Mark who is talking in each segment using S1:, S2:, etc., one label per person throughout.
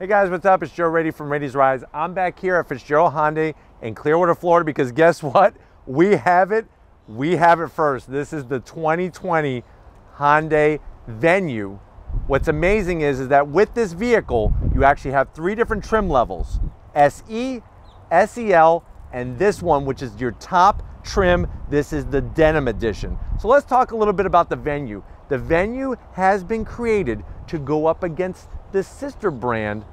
S1: Hey guys, what's up? It's Joe Rady from Rady's Rides. I'm back here at Fitzgerald Hyundai in Clearwater, Florida, because guess what? We have it first. This is the 2020 Hyundai Venue. What's amazing is that with this vehicle, you actually have 3 different trim levels: SE, SEL, and this one, which is your top trim. This is the Denim Edition. So let's talk a little bit about the Venue. The Venue has been created to go up against the sister brand,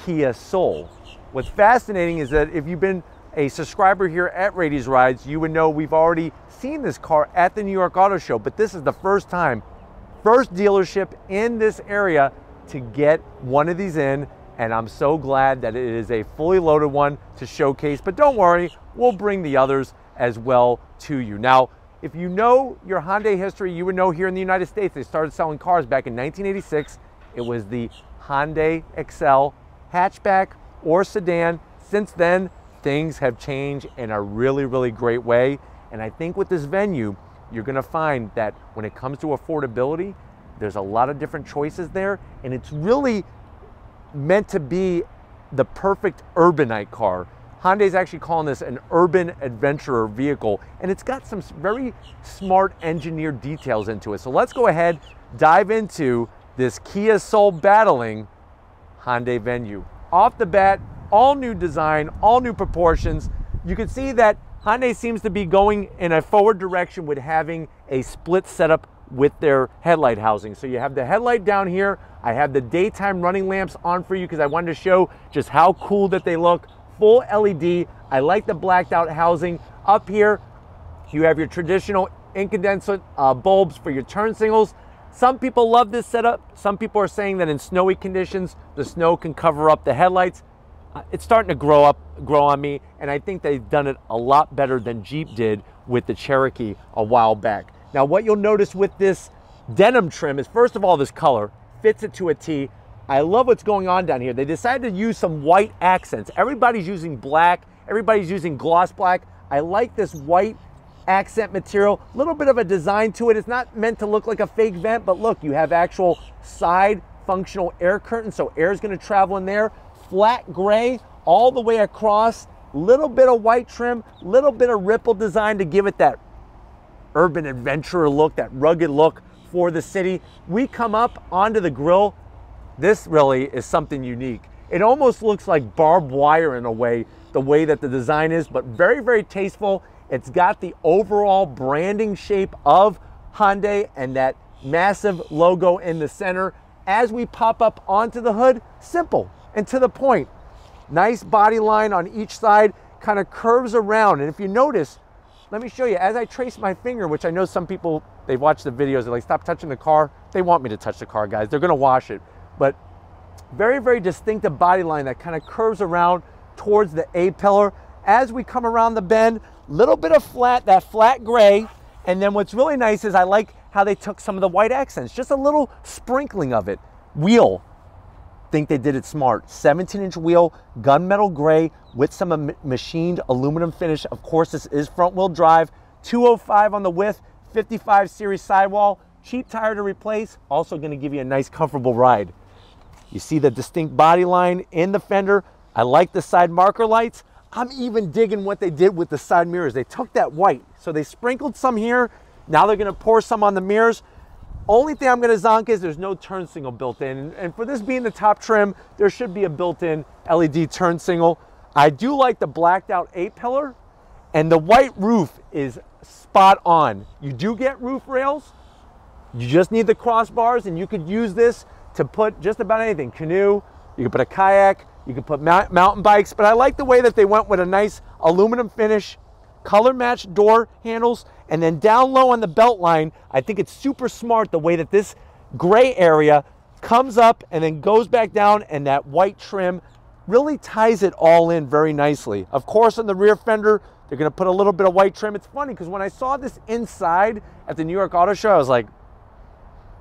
S1: Kia Soul. What's fascinating is that if you've been a subscriber here at Rady's Rides, you would know we've already seen this car at the New York Auto Show, but this is the first dealership in this area to get one of these in, and I'm so glad that it is a fully loaded one to showcase. But don't worry, we'll bring the others as well to you. Now, if you know your Hyundai history, you would know here in the United States, they started selling cars back in 1986. It was the Hyundai Excel hatchback or sedan. Since then, things have changed in a really, really great way. And I think with this Venue, you're gonna find that when it comes to affordability, there's a lot of different choices there, and it's really meant to be the perfect urbanite car. Hyundai's actually calling this an urban adventurer vehicle, and it's got some very smart engineered details into it. So let's go ahead, dive into this Kia Soul battling Hyundai Venue. Off the bat, all new design, all new proportions. You can see that Hyundai seems to be going in a forward direction with having a split setup with their headlight housing. So you have the headlight down here. I have the daytime running lamps on for you because I wanted to show just how cool that they look. Full LED. I like the blacked out housing. Up here, you have your traditional incandescent bulbs for your turn signals. Some people love this setup. Some people are saying that in snowy conditions, the snow can cover up the headlights. It's starting to grow on me, and I think they've done it a lot better than Jeep did with the Cherokee a while back. Now, what you'll notice with this denim trim is, first of all, this color fits it to a T. I love what's going on down here. They decided to use some white accents. Everybody's using black. Everybody's using gloss black. I like this white accent material. A little bit of a design to it. It's not meant to look like a fake vent, but look, you have actual side functional air curtains, so air is going to travel in there. Flat gray all the way across. Little bit of white trim, little bit of ripple design to give it that urban adventurer look, that rugged look for the city. We come up onto the grille. This really is something unique. It almost looks like barbed wire in a way, the way that the design is, but very, very tasteful. It's got the overall branding shape of Hyundai and that massive logo in the center. As we pop up onto the hood, simple and to the point. Nice body line on each side, kind of curves around. And if you notice, let me show you, as I trace my finger, which I know some people, they've watched the videos, they're like, stop touching the car. They want me to touch the car, guys. They're gonna wash it. But very, very distinctive body line that kind of curves around towards the A-pillar. As we come around the bend, little bit of flat, that flat gray. And then what's really nice is I like how they took some of the white accents, just a little sprinkling of it. Wheel, think they did it smart. 17-inch wheel, gunmetal gray with some machined aluminum finish. Of course, this is front wheel drive. 205 on the width, 55 series sidewall. Cheap tire to replace, also gonna give you a nice comfortable ride. You see the distinct body line in the fender. I like the side marker lights. I'm even digging what they did with the side mirrors. They took that white, so they sprinkled some here. Now they're gonna pour some on the mirrors. Only thing I'm gonna zonk is there's no turn signal built in. And for this being the top trim, there should be a built-in LED turn signal. I do like the blacked out A-pillar, and the white roof is spot on. You do get roof rails. You just need the crossbars, and you could use this to put just about anything. Canoe, you could put a kayak, you could put mountain bikes, but I like the way that they went with a nice aluminum finish, color matched door handles, and then down low on the belt line, I think it's super smart the way that this gray area comes up and then goes back down, and that white trim really ties it all in very nicely. Of course, on the rear fender, they're gonna put a little bit of white trim. It's funny because when I saw this inside at the New York Auto Show, I was like,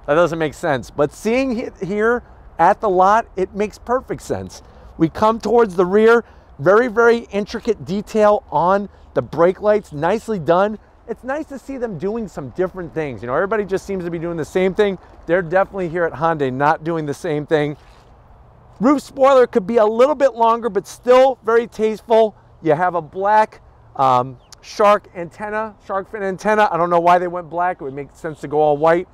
S1: that doesn't make sense. But seeing it here at the lot, it makes perfect sense. We come towards the rear, very, very intricate detail on the brake lights, nicely done. It's nice to see them doing some different things. You know, everybody just seems to be doing the same thing. They're definitely here at Hyundai not doing the same thing. Roof spoiler could be a little bit longer, but still very tasteful. You have a black shark fin antenna. I don't know why they went black. It would make sense to go all white,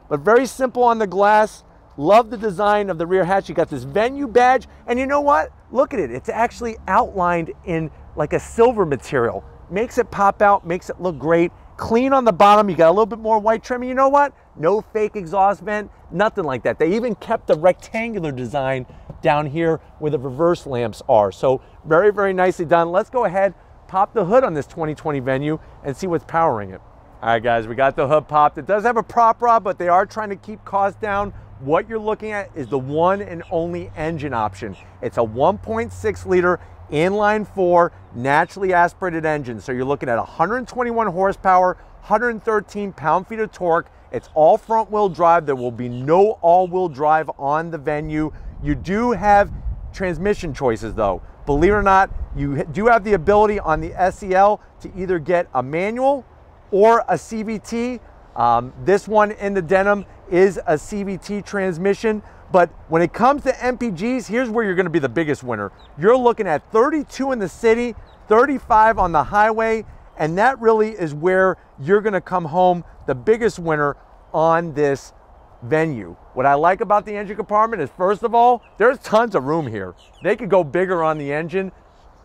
S1: but very simple on the glass. Love the design of the rear hatch. You got this Venue badge, and you know what? Look at it. It's actually outlined in like a silver material. Makes it pop out, makes it look great. Clean on the bottom. You got a little bit more white trim. And you know what? No fake exhaust vent, nothing like that. They even kept the rectangular design down here where the reverse lamps are. So very, very nicely done. Let's go ahead, pop the hood on this 2020 Venue and see what's powering it. All right, guys, we got the hood popped. It does have a prop rod, but they are trying to keep costs down. What you're looking at is the one and only engine option. It's a 1.6 liter inline 4 naturally aspirated engine. So you're looking at 121 horsepower, 113 pound-feet of torque. It's all front-wheel drive. There will be no all-wheel drive on the Venue. You do have transmission choices though. Believe it or not, you do have the ability on the SEL to either get a manual or a CVT. This one in the denim is a CVT transmission. But when it comes to MPGs, here's where you're gonna be the biggest winner. You're looking at 32 in the city, 35 on the highway, and that really is where you're gonna come home the biggest winner on this Venue. What I like about the engine compartment is, first of all, there's tons of room here. They could go bigger on the engine.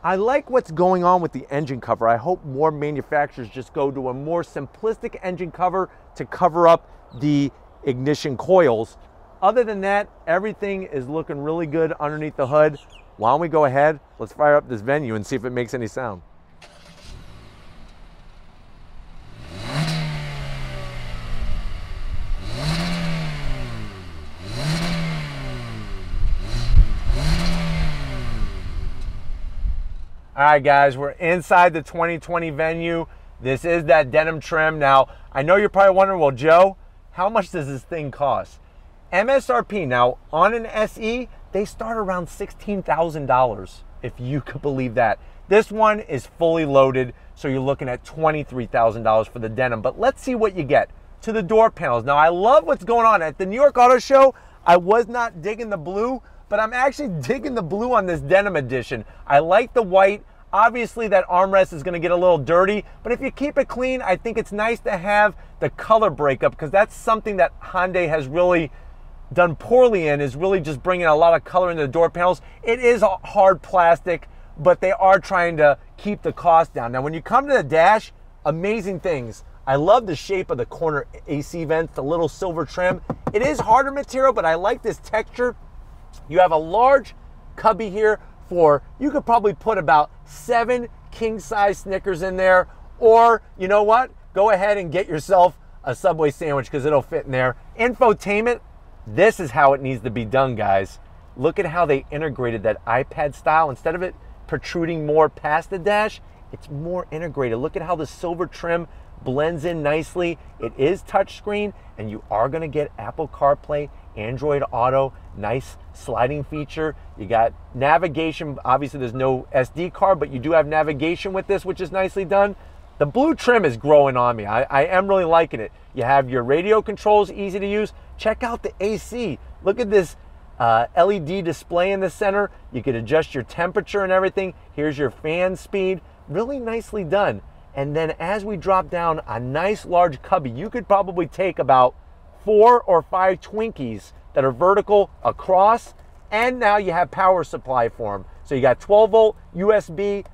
S1: I like what's going on with the engine cover. I hope more manufacturers just go to a more simplistic engine cover to cover up the ignition coils. Other than that, everything is looking really good underneath the hood. Why don't we go ahead, let's fire up this Venue and see if it makes any sound. All right, guys, we're inside the 2020 Venue. This is that denim trim. Now, I know you're probably wondering, well, Joe, how much does this thing cost? MSRP, now on an SE, they start around $16,000, if you could believe that. This one is fully loaded, so you're looking at $23,000 for the denim. But let's see what you get to the door panels. Now, I love what's going on. At the New York Auto Show, I was not digging the blue, but I'm actually digging the blue on this denim edition. I like the white. Obviously, that armrest is gonna get a little dirty, but if you keep it clean, I think it's nice to have the color breakup, because that's something that Hyundai has really done poorly in, is really just bringing a lot of color into the door panels. It is a hard plastic, but they are trying to keep the cost down. Now, when you come to the dash, amazing things. I love the shape of the corner AC vents, the little silver trim. It is harder material, but I like this texture. You have a large cubby here for, you could probably put about 7 king-size Snickers in there, or you know what? Go ahead and get yourself a Subway sandwich because it'll fit in there. Infotainment, this is how it needs to be done, guys. Look at how they integrated that iPad style. Instead of it protruding more past the dash, it's more integrated. Look at how the silver trim blends in nicely. It is touchscreen, and you are gonna get Apple CarPlay, Android Auto, nice sliding feature. You got navigation. Obviously, there's no SD card, but you do have navigation with this, which is nicely done. The blue trim is growing on me. I am really liking it. You have your radio controls, easy to use. Check out the AC. Look at this LED display in the center. You can adjust your temperature and everything. Here's your fan speed. Really nicely done. And then as we drop down, a nice large cubby. You could probably take about 4 or 5 Twinkies that are vertical across, and now you have power supply for them. So you got 12 volt USB,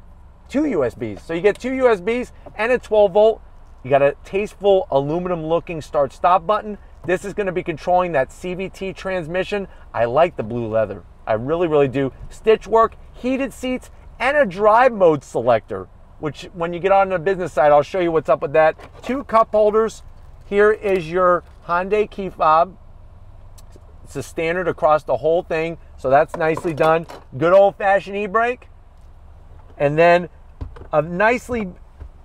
S1: 2 USBs. So you get 2 USBs and a 12 volt. You got a tasteful aluminum looking start stop button. This is gonna be controlling that CVT transmission. I like the blue leather. I really, really do. Stitch work, heated seats, and a drive mode selector, which when you get on the business side, I'll show you what's up with that. 2 cup holders. Here is your Hyundai key fob. It's a standard across the whole thing, so that's nicely done. Good old-fashioned e-brake. And then a nicely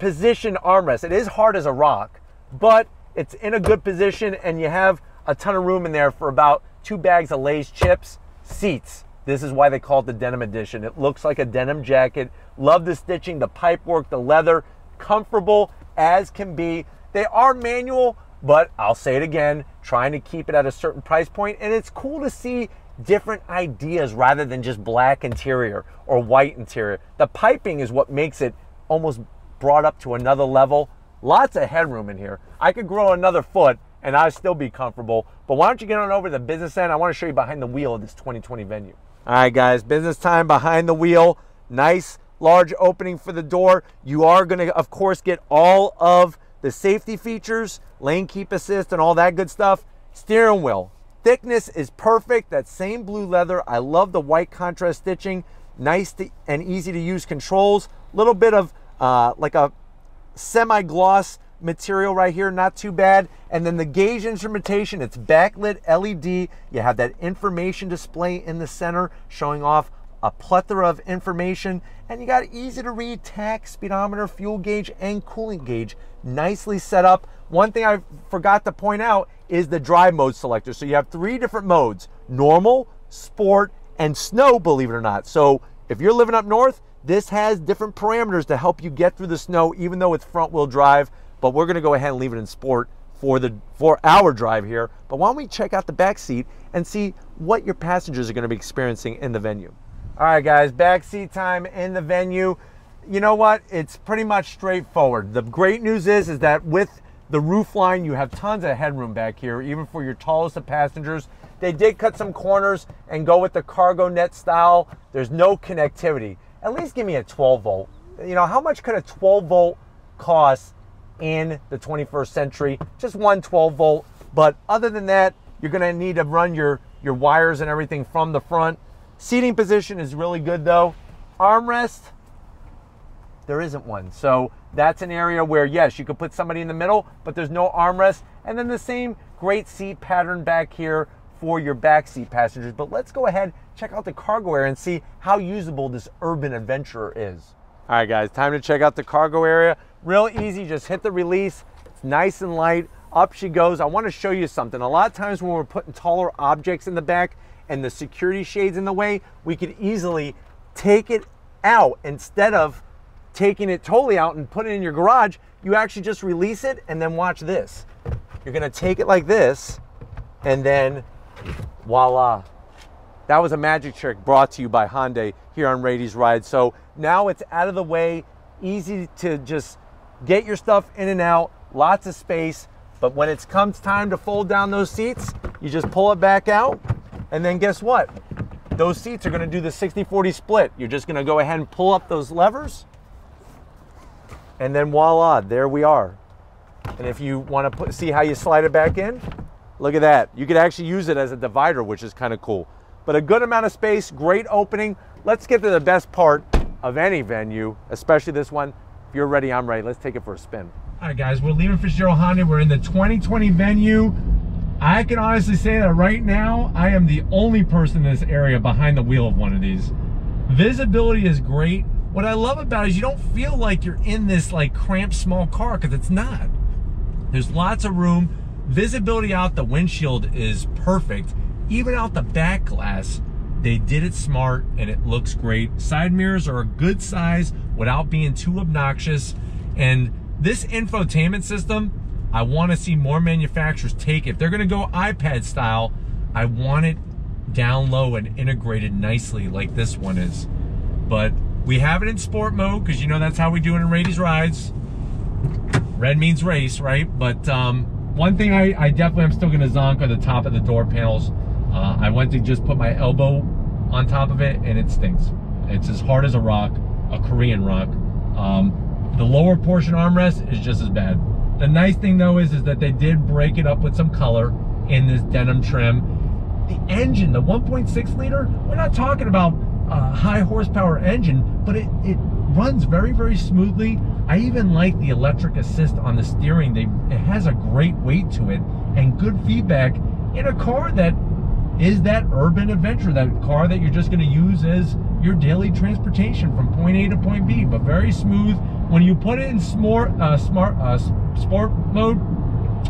S1: positioned armrest. It is hard as a rock, but it's in a good position, and you have a ton of room in there for about 2 bags of Lay's chips. Seats. This is why they call it the denim edition. It looks like a denim jacket. Love the stitching, the pipework, the leather. Comfortable as can be. They are manual, but I'll say it again, trying to keep it at a certain price point. And it's cool to see different ideas rather than just black interior or white interior. The piping is what makes it almost brought up to another level. Lots of headroom in here. I could grow another foot and I'd still be comfortable. But why don't you get on over to the business end? I want to show you behind the wheel of this 2020 Venue. All right, guys, business time behind the wheel. Nice large opening for the door. You are going to, of course, get all of the safety features, lane keep assist and all that good stuff. Steering wheel. Thickness is perfect. That same blue leather. I love the white contrast stitching. Nice and easy to use controls. Little bit of like a semi-gloss material right here, not too bad. And then the gauge instrumentation, it's backlit LED. You have that information display in the center showing off a plethora of information, and you got easy to read tach, speedometer, fuel gauge, and coolant gauge. Nicely set up. One thing I forgot to point out is the drive mode selector. So you have 3 different modes: normal, sport, and snow, believe it or not. So if you're living up north, this has different parameters to help you get through the snow, even though it's front wheel drive. But we're gonna go ahead and leave it in sport for our drive here. But why don't we check out the back seat and see what your passengers are gonna be experiencing in the Venue. All right, guys, back seat time in the Venue. You know what? It's pretty much straightforward. The great news is that with the roof line, you have tons of headroom back here, even for your tallest of passengers. They did cut some corners and go with the cargo net style. There's no connectivity. At least give me a 12 volt. You know, how much could a 12 volt cost in the 21st century? Just one 12 volt. But other than that, you're gonna need to run your wires and everything from the front. Seating position is really good though. Armrest, there isn't one. So that's an area where, yes, you could put somebody in the middle, but there's no armrest. And then the same great seat pattern back here for your back seat passengers. But let's go ahead, check out the cargo area and see how usable this urban adventurer is. All right, guys, time to check out the cargo area. Real easy, just hit the release. It's nice and light. Up she goes. I want to show you something. A lot of times when we're putting taller objects in the back and the security shades in the way, we could easily take it out. Instead of taking it totally out and put it in your garage, you actually just release it and then watch this. You're gonna take it like this and then voila. That was a magic trick brought to you by Hyundai here on Rady's Ride. So now it's out of the way, easy to just get your stuff in and out, lots of space. But when it comes time to fold down those seats, you just pull it back out. And then guess what? Those seats are gonna do the 60-40 split. You're just gonna go ahead and pull up those levers and then voila, there we are. And if you wanna see how you slide it back in, look at that. You could actually use it as a divider, which is kind of cool. But a good amount of space, great opening. Let's get to the best part of any Venue, especially this one. If you're ready, I'm ready. Let's take it for a spin. All right, guys, we're leaving Fitzgerald Hyundai. We're in the 2020 Venue. I can honestly say that right now, I am the only person in this area behind the wheel of one of these. Visibility is great. What I love about it is you don't feel like you're in this like cramped small car, because it's not. There's lots of room. Visibility out the windshield is perfect. Even out the back glass, they did it smart and it looks great. Side mirrors are a good size without being too obnoxious. And this infotainment system, I want to see more manufacturers take it. If they're going to go iPad style, I want it down low and integrated nicely like this one is. But we have it in sport mode because you know that's how we do it in Rady's Rides. Red means race, right? But one thing I definitely am still going to zonk on the top of the door panels. I went to just put my elbow on top of it and it stinks. It's as hard as a rock, a Korean rock. The lower portion armrest is just as bad. The nice thing though is that they did break it up with some color in this denim trim. The engine, the 1.6 liter, we're not talking about a high horsepower engine, but it runs very, very smoothly. I even like the electric assist on the steering. It has a great weight to it and good feedback in a car that is that urban adventure, that car that you're just gonna use as your daily transportation from point A to point B, but very smooth. When you put it in sport mode,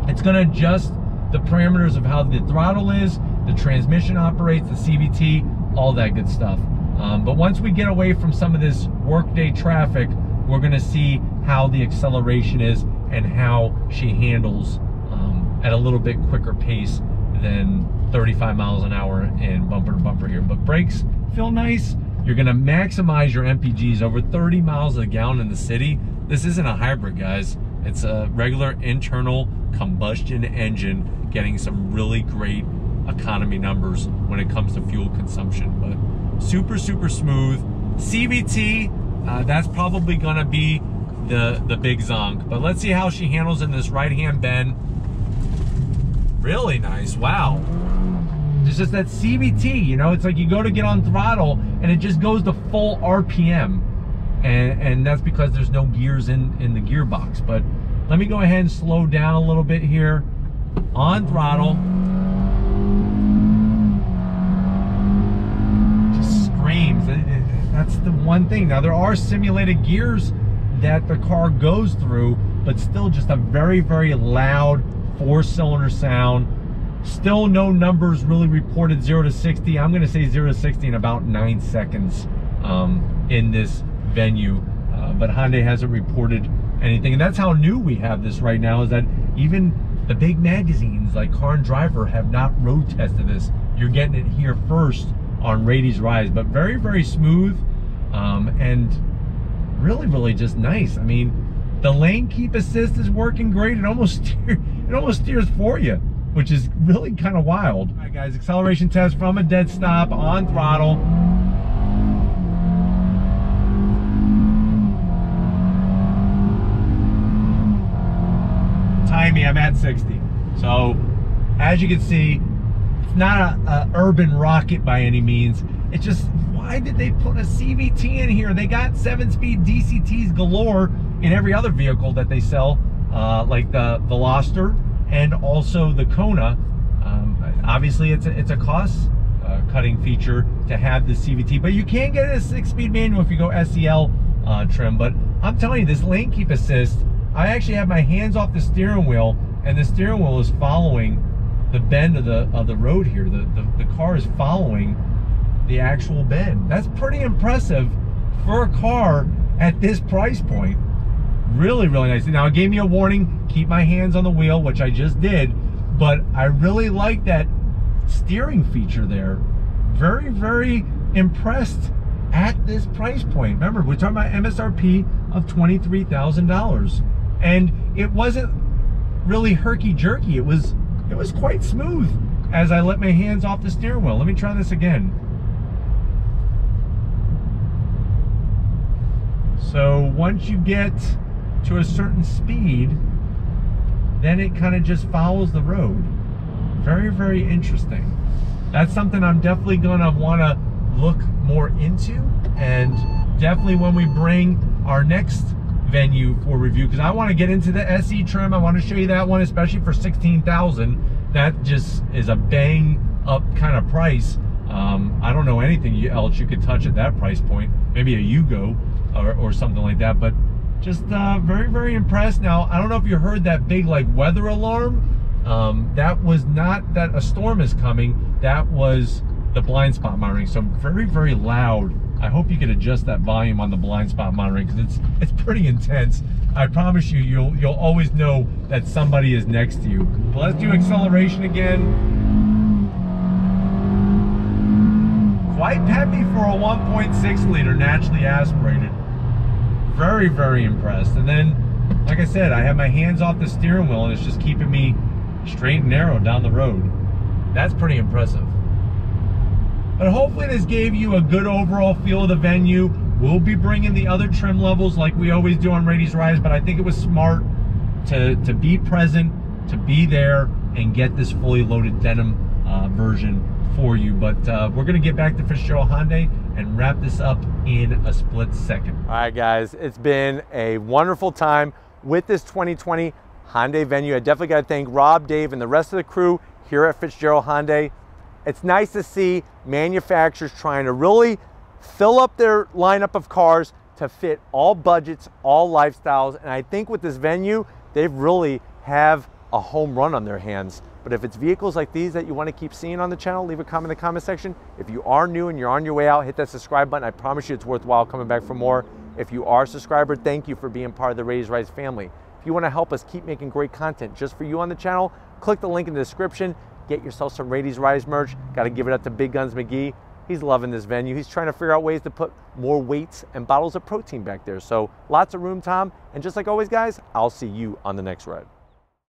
S1: it's going to adjust the parameters of how the throttle is, the transmission operates, the CVT, all that good stuff. But once we get away from some of this workday traffic, we're going to see how the acceleration is and how she handles at a little bit quicker pace than 35 miles an hour in bumper to bumper here. But brakes feel nice. You're gonna maximize your MPGs over 30 miles a gallon in the city. This isn't a hybrid, guys. It's a regular internal combustion engine getting some really great economy numbers when it comes to fuel consumption. But super, super smooth. CVT, that's probably gonna be the big zonk. But let's see how she handles in this right-hand bend. Really nice, wow. It's just that CVT, you know, it's like you go to get on throttle and it just goes to full RPM. And that's because there's no gears in the gearbox. But let me go ahead and slow down a little bit here. On throttle. Just screams. That's the one thing. Now there are simulated gears that the car goes through, but still just a very, very loud 4-cylinder sound. Still no numbers really reported 0 to 60. I'm gonna say 0 to 60 in about 9 seconds in this Venue, but Hyundai hasn't reported anything. And that's how new we have this right now, is that even the big magazines like Car and Driver have not road tested this. You're getting it here first on Rady's Rise, but very, very smooth and really, really just nice. I mean, the lane keep assist is working great. It almost steers for you, which is really kind of wild. All right, guys, acceleration test from a dead stop on throttle. Timing, I'm at 60. So, as you can see, it's not a urban rocket by any means. It's just, why did they put a CVT in here? They got 7-speed DCTs galore in every other vehicle that they sell, like the Veloster and also the Kona. Obviously, it's a cost cutting feature to have the CVT, but you can get a 6-speed manual if you go SEL trim. But I'm telling you, this lane keep assist, I actually have my hands off the steering wheel, and the steering wheel is following the bend of the road here. The car is following the actual bend. That's pretty impressive for a car at this price point. Really, really nice. Now, it gave me a warning, keep my hands on the wheel, which I just did, but I really like that steering feature there. Very, very impressed at this price point. Remember, we're talking about MSRP of $23,000. And it wasn't really herky-jerky. It was quite smooth as I let my hands off the steering wheel. Let me try this again. So once you get to a certain speed, then it kind of just follows the road. Very, very interesting. That's something I'm definitely gonna wanna look more into, and definitely when we bring our next Venue for review, because I want to get into the SE trim. I want to show you that one, especially for $16,000. That just is a bang up kind of price. I don't know anything else you could touch at that price point. Maybe a Yugo or something like that, but just very, very impressed. Now, I don't know if you heard that big like weather alarm. That was not that a storm is coming. That was the blind spot monitoring. So very, very loud. I hope you can adjust that volume on the blind spot monitoring, because it's pretty intense. I promise you, you'll always know that somebody is next to you. But let's do acceleration again. Quite peppy for a 1.6 liter naturally aspirated. Very, very impressed. And then, like I said, I have my hands off the steering wheel and it's just keeping me straight and narrow down the road. That's pretty impressive. But hopefully this gave you a good overall feel of the Venue. We'll be bringing the other trim levels like we always do on Rady's Rise, but I think it was smart to be present, to be there, and get this fully loaded denim version for you. But we're gonna get back to Fitzgerald Hyundai and wrap this up in a split second. All right, guys, it's been a wonderful time with this 2020 Hyundai Venue. I definitely gotta thank Rob, Dave, and the rest of the crew here at Fitzgerald Hyundai. It's nice to see manufacturers trying to really fill up their lineup of cars to fit all budgets, all lifestyles. And I think with this Venue, they really have a home run on their hands. But if it's vehicles like these that you want to keep seeing on the channel, leave a comment in the comment section. If you are new and you're on your way out, hit that subscribe button. I promise you it's worthwhile coming back for more. If you are a subscriber, thank you for being part of the Rady's Rise family. If you want to help us keep making great content just for you on the channel, click the link in the description. get yourself some Rady's Rise merch. Got to give it up to Big Guns McGee. He's loving this venue. He's trying to figure out ways to put more weights and bottles of protein back there. So lots of room, Tom. And just like always, guys, I'll see you on the next ride.